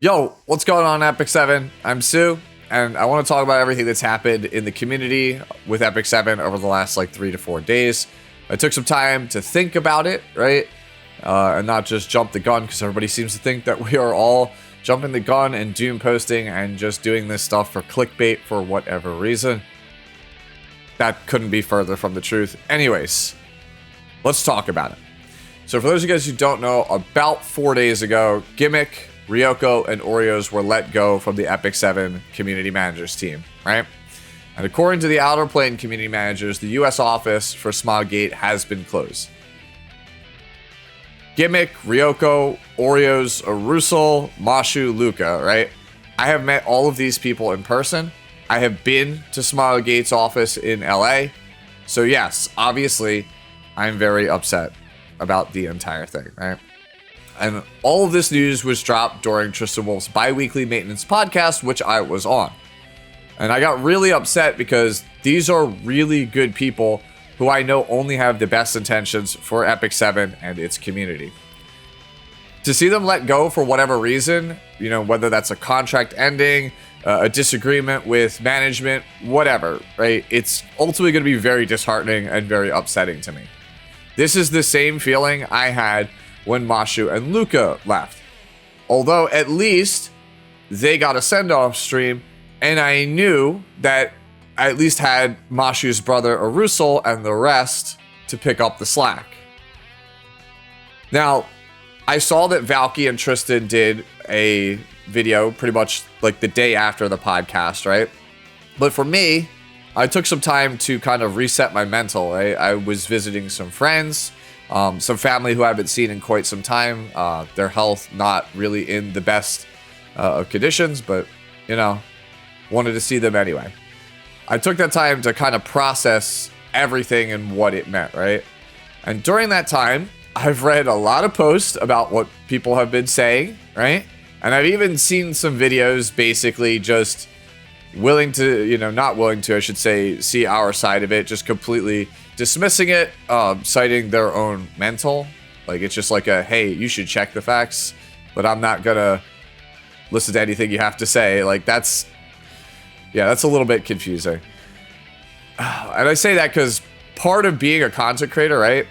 Yo, what's going on, Epic 7? I'm Sue, and I want to talk about everything that's happened in the community with Epic 7 over the last 3 to 4 days. I took some time to think about it, right? And not just jump the gun, because everybody seems to think that we are all jumping the gun and doom posting and just doing this stuff for clickbait for whatever reason. That couldn't be further from the truth. Anyways, let's talk about it. So for those of you guys who don't know, about 4 days ago, Gimmick, Ryoko, and Oreos were let go from the Epic 7 community managers team, right? And according to the Outer Plane community managers, the US office for Smilegate has been closed. Gimmick, Ryoko, Oreos, Arusel, Mashu, Luca, right? I have met all of these people in person. I have been to Smilegate's office in LA. So yes, obviously, I'm very upset about the entire thing, right? And all of this news was dropped during Tristan Wolf's bi-weekly maintenance podcast, which I was on. And I got really upset because these are really good people who I know only have the best intentions for Epic 7 and its community. To see them let go for whatever reason, you know, whether that's a contract ending, a disagreement with management, whatever, right? It's ultimately going to be very disheartening and very upsetting to me. This is the same feeling I had when Mashu and Luca left. Although at least they got a send-off stream, and I knew that I at least had Mashu's brother Arusel and the rest to pick up the slack. Now, I saw that Valky and Tristan did a video pretty much like the day after the podcast, right? But for me, I took some time to kind of reset my mental, right? I was visiting some friends, some family who I haven't seen in quite some time. Their health not really in the best of conditions, but, you know, wanted to see them anyway. I took that time to kind of process everything and what it meant, right? And during that time, I've read a lot of posts about what people have been saying, right? And I've even seen some videos basically just willing to, you know, not willing to, I should say, see our side of it, just completely dismissing it, citing their own mental. Like, it's just like a, hey, you should check the facts, but I'm not gonna listen to anything you have to say. Like, that's a little bit confusing. And I say that because part of being a content creator, right,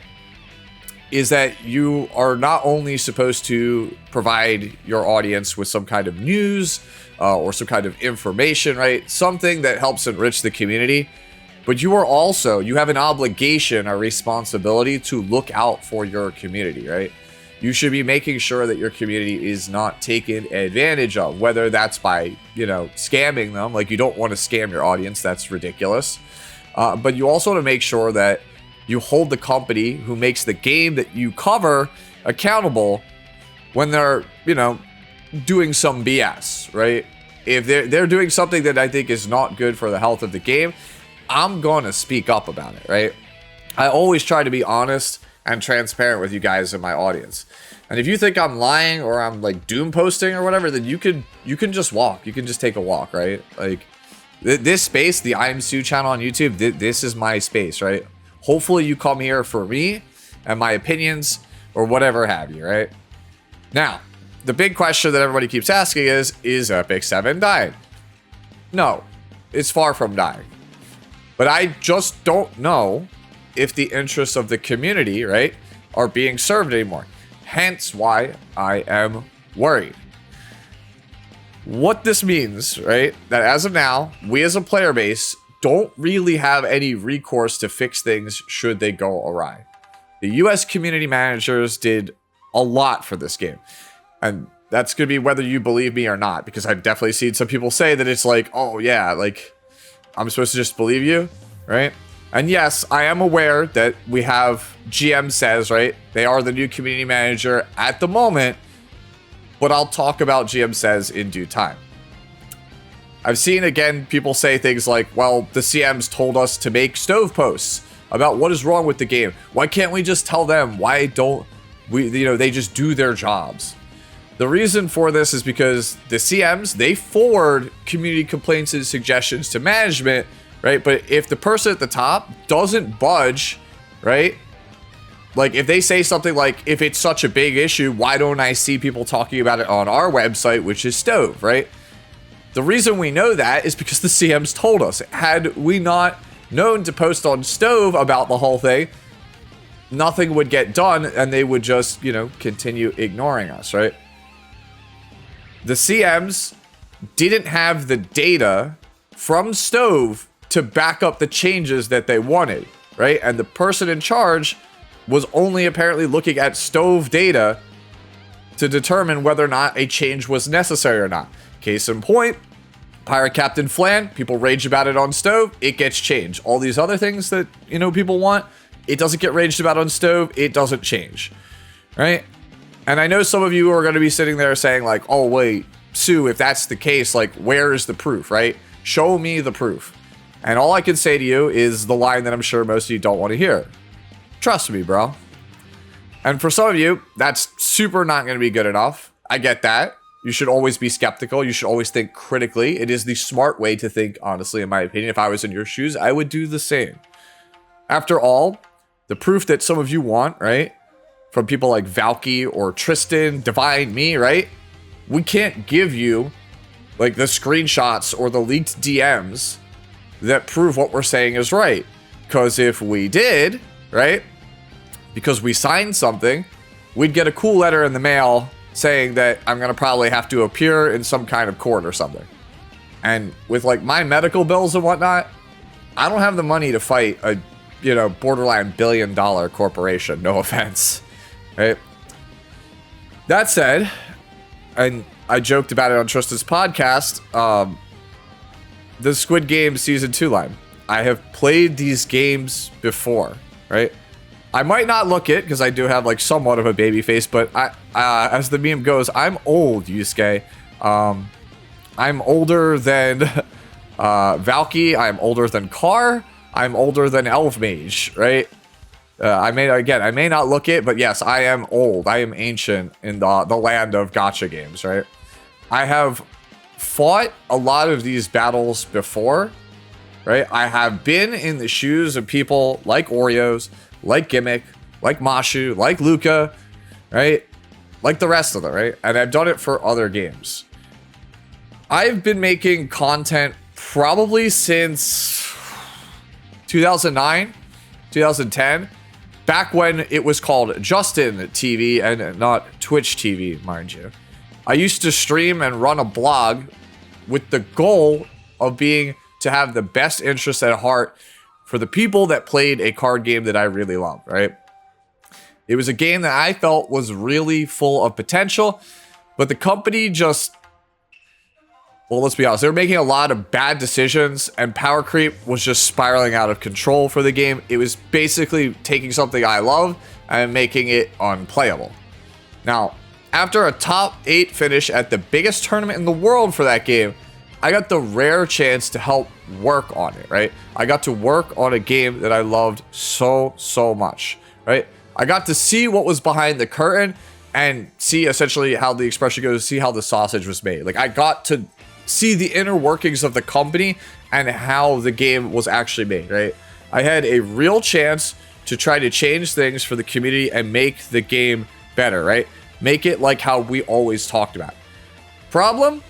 is that you are not only supposed to provide your audience with some kind of news or some kind of information, right? Something that helps enrich the community. But you have an obligation, a responsibility to look out for your community, right? You should be making sure that your community is not taken advantage of, whether that's by, you know, scamming them. Like, you don't want to scam your audience. That's ridiculous. But you also want to make sure that you hold the company who makes the game that you cover accountable when they're, you know, doing some BS, right? If they're doing something that I think is not good for the health of the game, I'm going to speak up about it, right? I always try to be honest and transparent with you guys in my audience. And if you think I'm lying or I'm like doom posting or whatever, then you can just walk. You can just take a walk, right? Like, this space, the I'm Sue channel on YouTube, this is my space, right? Hopefully you come here for me and my opinions or whatever have you, right? Now, the big question that everybody keeps asking is Epic 7 dying? No, it's far from dying. But I just don't know if the interests of the community, right, are being served anymore. Hence why I am worried. What this means, right, that as of now, we as a player base don't really have any recourse to fix things should they go awry. The US community managers did a lot for this game. And that's going to be whether you believe me or not, because I've definitely seen some people say that it's like, oh yeah, like, I'm supposed to just believe you, right? And yes, I am aware that we have GM says, right, they are the new community manager at the moment, but I'll talk about GM says in due time. I've seen, again, people say things like, well, the CMs told us to make stove posts about what is wrong with the game. Why can't we just tell them? Why don't we, you know, they just do their jobs? The reason for this is because the CMs, they forward community complaints and suggestions to management, right? But if the person at the top doesn't budge, right, Like, if they say something like, if it's such a big issue, why don't I see people talking about it on our website, which is Stove, right? The reason we know that is because the CMs told us. Had we not known to post on Stove about the whole thing, nothing would get done, and they would just, you know, continue ignoring us, right? The CMs didn't have the data from Stove to back up the changes that they wanted, right? And the person in charge was only apparently looking at Stove data to determine whether or not a change was necessary or not. Case in point, Pirate Captain Flan, people rage about it on Stove, it gets changed. All these other things that, you know, people want, it doesn't get raged about on Stove, it doesn't change, right? And I know some of you are going to be sitting there saying like, oh wait, Sue, if that's the case, like, where is the proof, right? Show me the proof. And all I can say to you is the line that I'm sure most of you don't want to hear. Trust me, bro. And for some of you, that's super not going to be good enough. I get that. You should always be skeptical. You should always think critically. It is the smart way to think, honestly, in my opinion. If I was in your shoes, I would do the same. After all, the proof that some of you want, right? From people like Valky or Tristan, Divine, me, right? We can't give you like the screenshots or the leaked DMs that prove what we're saying is right. Because if we did, right? Because we signed something, we'd get a cool letter in the mail saying that I'm going to probably have to appear in some kind of court or something. And with like my medical bills and whatnot, I don't have the money to fight a, you know, borderline billion-dollar corporation. No offense, right? That said, and I joked about it on Tristan's podcast, the Squid Game Season 2 line. I have played these games before, right? I might not look it, because I do have, like, somewhat of a baby face, but I, as the meme goes, I'm old, Yusuke. I'm older than Valky, I'm older than Carr, I'm older than Elf Mage, right? I may not look it, but yes, I am old. I am ancient in the land of gacha games, right? I have fought a lot of these battles before, right? I have been in the shoes of people like Oreos, like Gimmick, like Mashu, like Luca, right? Like the rest of them, right? And I've done it for other games. I've been making content probably since 2009, 2010, back when it was called Justin TV and not Twitch TV, mind you. I used to stream and run a blog with the goal of being to have the best interests at heart for the people that played a card game that I really loved, right? It was a game that I felt was really full of potential, but the company just, well, let's be honest, they were making a lot of bad decisions, and power creep was just spiraling out of control for the game. It was basically taking something I love and making it unplayable. Now, after a top 8 finish at the biggest tournament in the world for that game, I got the rare chance to help work on it, right? I got to work on a game that I loved so much, right? I got to see what was behind the curtain and see essentially how the expression goes, see how the sausage was made. Like, I got to see the inner workings of the company and how the game was actually made, right? I had a real chance to try to change things for the community and make the game better, right? Make it like how we always talked about. Problem?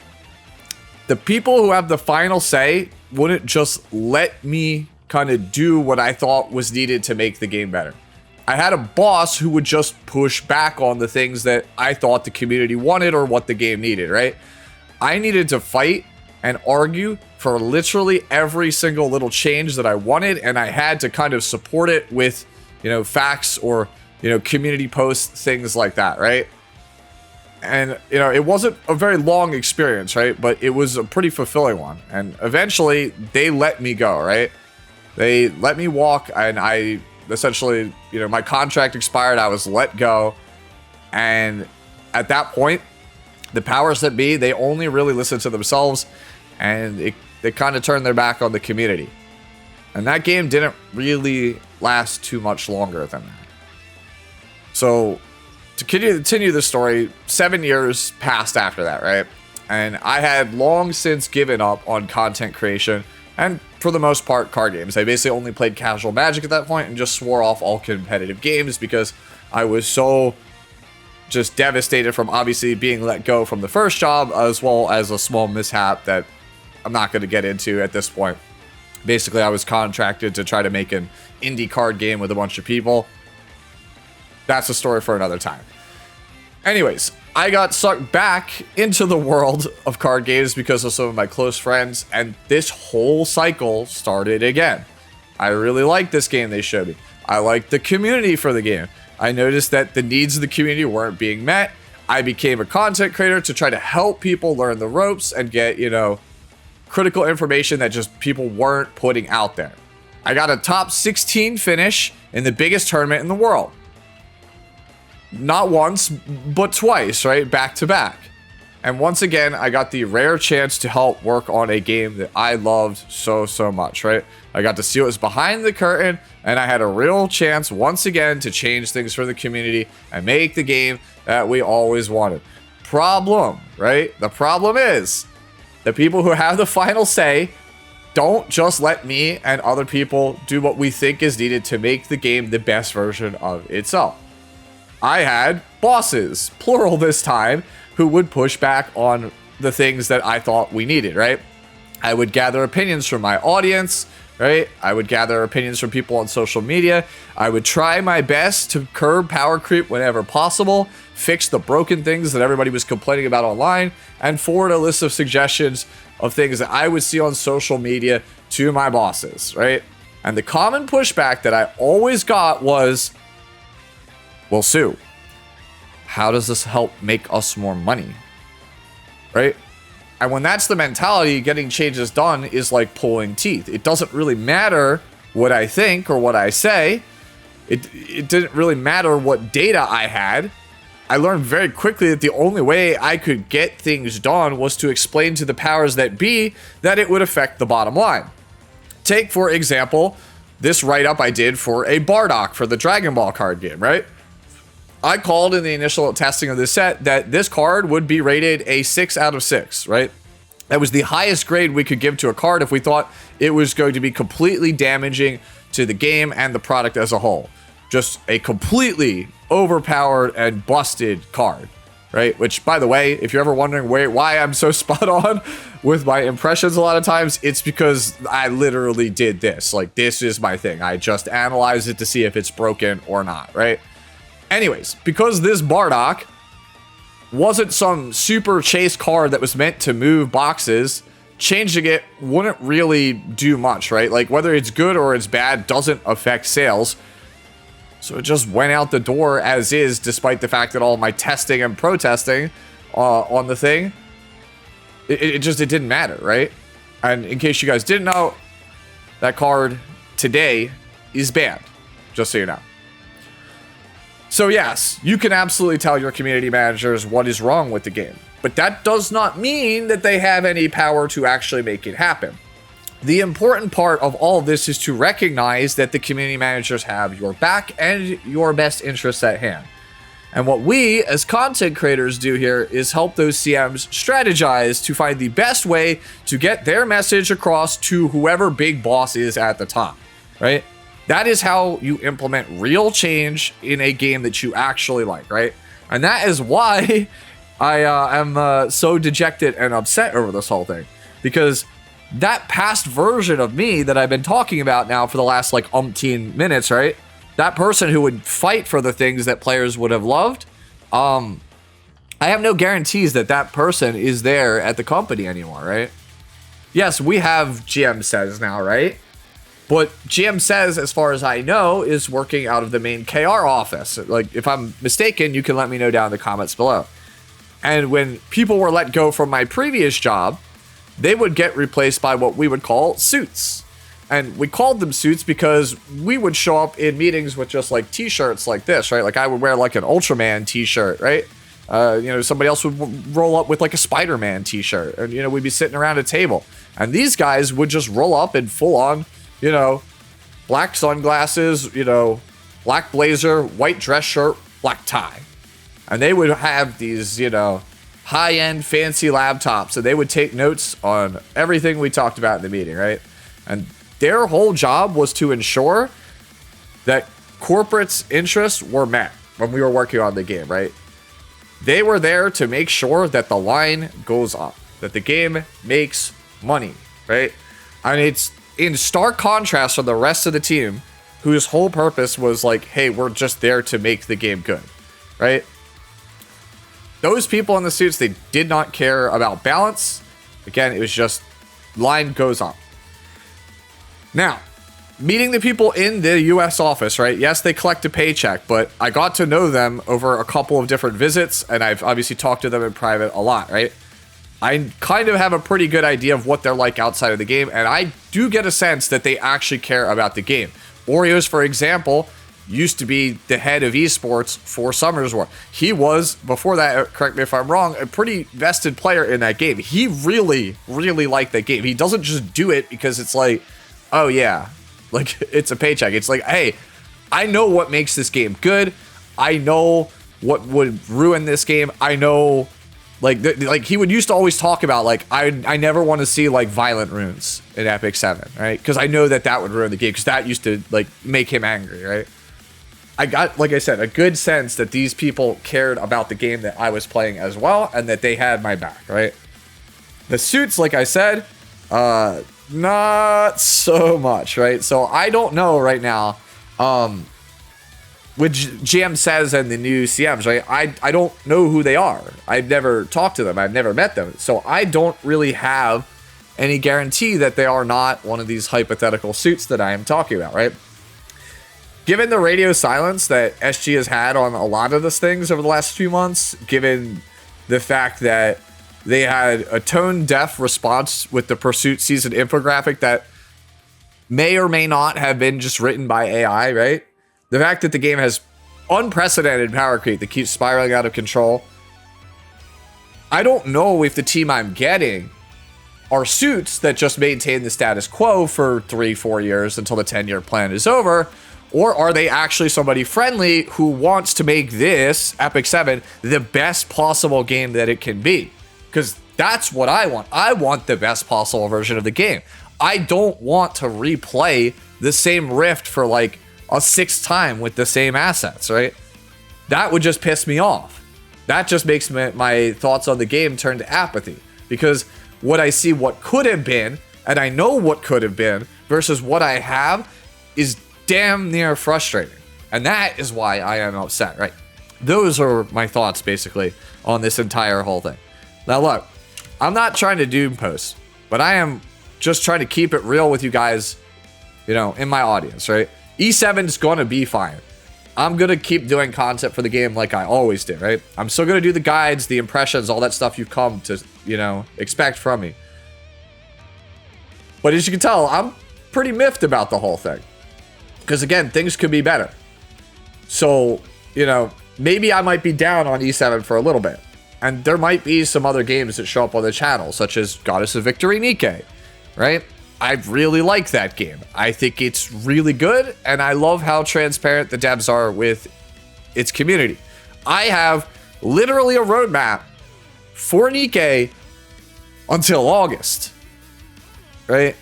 The people who have the final say wouldn't just let me kind of do what I thought was needed to make the game better. I had a boss who would just push back on the things that I thought the community wanted or what the game needed, right? I needed to fight and argue for literally every single little change that I wanted, and I had to kind of support it with, you know, facts or, you know, community posts, things like that, right? And, you know, it wasn't a very long experience, right? But it was a pretty fulfilling one. And eventually, they let me go, right? They let me walk, and I essentially, you know, my contract expired. I was let go. And at that point, the powers that be, they only really listened to themselves, and they kind of turned their back on the community. And that game didn't really last too much longer than that. So, to continue the story, 7 years passed after that, right? And I had long since given up on content creation and for the most part, card games. I basically only played casual Magic at that point and just swore off all competitive games because I was so just devastated from obviously being let go from the first job, as well as a small mishap that I'm not going to get into at this point. Basically, I was contracted to try to make an indie card game with a bunch of people. That's a story for another time. Anyways, I got sucked back into the world of card games because of some of my close friends, and this whole cycle started again. I really liked this game they showed me. I liked the community for the game. I noticed that the needs of the community weren't being met. I became a content creator to try to help people learn the ropes and get, critical information that just people weren't putting out there. I got a top 16 finish in the biggest tournament in the world. Not once, but twice, right? Back to back. And once again, I got the rare chance to help work on a game that I loved so much, right? I got to see what was behind the curtain, and I had a real chance once again to change things for the community and make the game that we always wanted. Problem, right? The problem is the people who have the final say don't just let me and other people do what we think is needed to make the game the best version of itself. I had bosses, plural this time, who would push back on the things that I thought we needed, right? I would gather opinions from my audience, right? I would gather opinions from people on social media. I would try my best to curb power creep whenever possible, fix the broken things that everybody was complaining about online, and forward a list of suggestions of things that I would see on social media to my bosses, right? And the common pushback that I always got was, well, Sue, how does this help make us more money? Right? And when that's the mentality, getting changes done is like pulling teeth. It doesn't really matter what I think or what I say. It didn't really matter what data I had. I learned very quickly that the only way I could get things done was to explain to the powers that be that it would affect the bottom line. Take, for example, this write-up I did for a Bardock for the Dragon Ball card game, right? I called in the initial testing of this set that this card would be rated a 6 out of 6, right? That was the highest grade we could give to a card if we thought it was going to be completely damaging to the game and the product as a whole. Just a completely overpowered and busted card, right? Which, by the way, if you're ever wondering why I'm so spot on with my impressions a lot of times, it's because I literally did this. Like, this is my thing. I just analyze it to see if it's broken or not, right? Anyways, because this Bardock wasn't some super chase card that was meant to move boxes, changing it wouldn't really do much, right? Like, whether it's good or it's bad doesn't affect sales. So it just went out the door as is, despite the fact that all my testing and protesting on the thing, it didn't matter, right? And in case you guys didn't know, that card today is banned, just so you know. So yes, you can absolutely tell your community managers what is wrong with the game, but that does not mean that they have any power to actually make it happen. The important part of all of this is to recognize that the community managers have your back and your best interests at hand. And what we as content creators do here is help those CMs strategize to find the best way to get their message across to whoever big boss is at the top, right? That is how you implement real change in a game that you actually like, right? And that is why I am so dejected and upset over this whole thing. Because that past version of me that I've been talking about now for the last like umpteen minutes, right? That person who would fight for the things that players would have loved, I have no guarantees that that person is there at the company anymore, right? Yes, we have GM Says now, right? But GM Says, as far as I know, is working out of the main KR office. Like, if I'm mistaken, you can let me know down in the comments below. And when people were let go from my previous job, they would get replaced by what we would call suits. And we called them suits because we would show up in meetings with just like t-shirts like this, right? Like, I would wear like an Ultraman t-shirt, right? Somebody else would roll up with like a Spider-Man t-shirt, and we'd be sitting around a table, and these guys would just roll up in full-on, black sunglasses, black blazer, white dress shirt, black tie, and they would have these, high-end fancy laptops, and they would take notes on everything we talked about in the meeting, right? And their whole job was to ensure that corporate's interests were met when we were working on the game, right? They were there to make sure that the line goes up, that the game makes money, right? And it's in stark contrast from the rest of the team, whose whole purpose was like, hey, we're just there to make the game good, right? Those people in the suits, they did not care about balance. Again, it was just line goes up. Now, meeting the people in the US office, right? Yes, they collect a paycheck, but I got to know them over a couple of different visits, and I've obviously talked to them in private a lot, right? I kind of have a pretty good idea of what they're like outside of the game, and I do get a sense that they actually care about the game. Oreos, for example, used to be the head of esports for Summer's War. He was, before that, correct me if I'm wrong, a pretty vested player in that game. He really, really liked that game. He doesn't just do it because it's like, oh yeah, like it's a paycheck. It's like, hey, I know what makes this game good. I know what would ruin this game. I know, like he would used to always talk about, like, I never want to see like violent runes in Epic 7, right? Because I know that would ruin the game, because that used to like make him angry, right? I got, like I said, a good sense that these people cared about the game that I was playing as well, and that they had my back, right? The suits, like I said, not so much, right? So I don't know right now, with GM says and the new CMs, right? I don't know who they are. I've never talked to them. I've never met them. So I don't really have any guarantee that they are not one of these hypothetical suits that I am talking about, right? Given the radio silence that SG has had on a lot of these things over the last few months, given the fact that they had a tone-deaf response with the Pursuit season infographic that may or may not have been just written by AI, right? The fact that the game has unprecedented power creep that keeps spiraling out of control. I don't know if the team I'm getting are suits that just maintain the status quo for 3-4 years until the 10-year plan is over, or are they actually somebody friendly who wants to make this, Epic 7, the best possible game that it can be? Because that's what I want. I want the best possible version of the game. I don't want to replay the same Rift for like a 6th time with the same assets, right? That would just piss me off. That just makes my thoughts on the game turn to apathy. Because what I see what could have been, and I know what could have been, versus what I have is damn near frustrating. And that is why I am upset, right? Those are my thoughts, basically, on this entire whole thing. Now, look, I'm not trying to doom post, but I am just trying to keep it real with you guys, you know, in my audience, right? E7 is going to be fine. I'm going to keep doing content for the game like I always do, right? I'm still going to do the guides, the impressions, all that stuff you've come to, you know, expect from me. But as you can tell, I'm pretty miffed about the whole thing. Because again, things could be better. So, you know, maybe I might be down on E7 for a little bit. And there might be some other games that show up on the channel, such as Goddess of Victory NIKKE, right? I really like that game. I think it's really good, and I love how transparent the devs are with its community. I have literally a roadmap for NIKKE until August, right?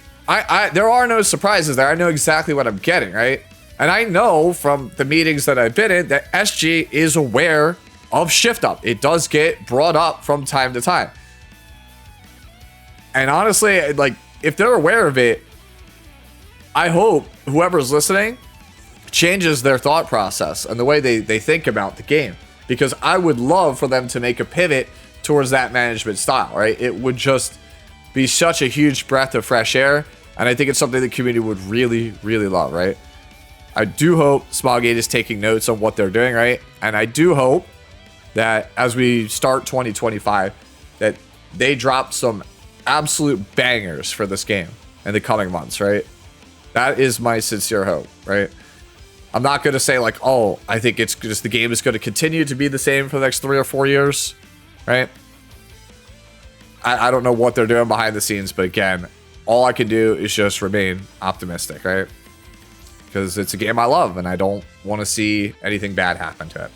There are no surprises there. I know exactly what I'm getting, right? And I know from the meetings that I've been in that SG is aware of Shift Up. It does get brought up from time to time. And honestly, like, if they're aware of it, I hope whoever's listening changes their thought process and the way they think about the game. Because I would love for them to make a pivot towards that management style, right? It would just be such a huge breath of fresh air. And I think it's something the community would really, really love, right? I do hope Smilegate is taking notes on what they're doing, right? And I do hope that as we start 2025, that they drop some absolute bangers for this game in the coming months, right? That is my sincere hope, right? I'm not going to say like, oh, I think it's just the game is going to continue to be the same for the next 3 or 4 years, right? I don't know what they're doing behind the scenes, but again, all I can do is just remain optimistic, right? Because it's a game I love, and I don't want to see anything bad happen to it.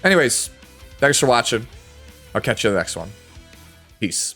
Anyways, thanks for watching. I'll catch you in the next one. Peace.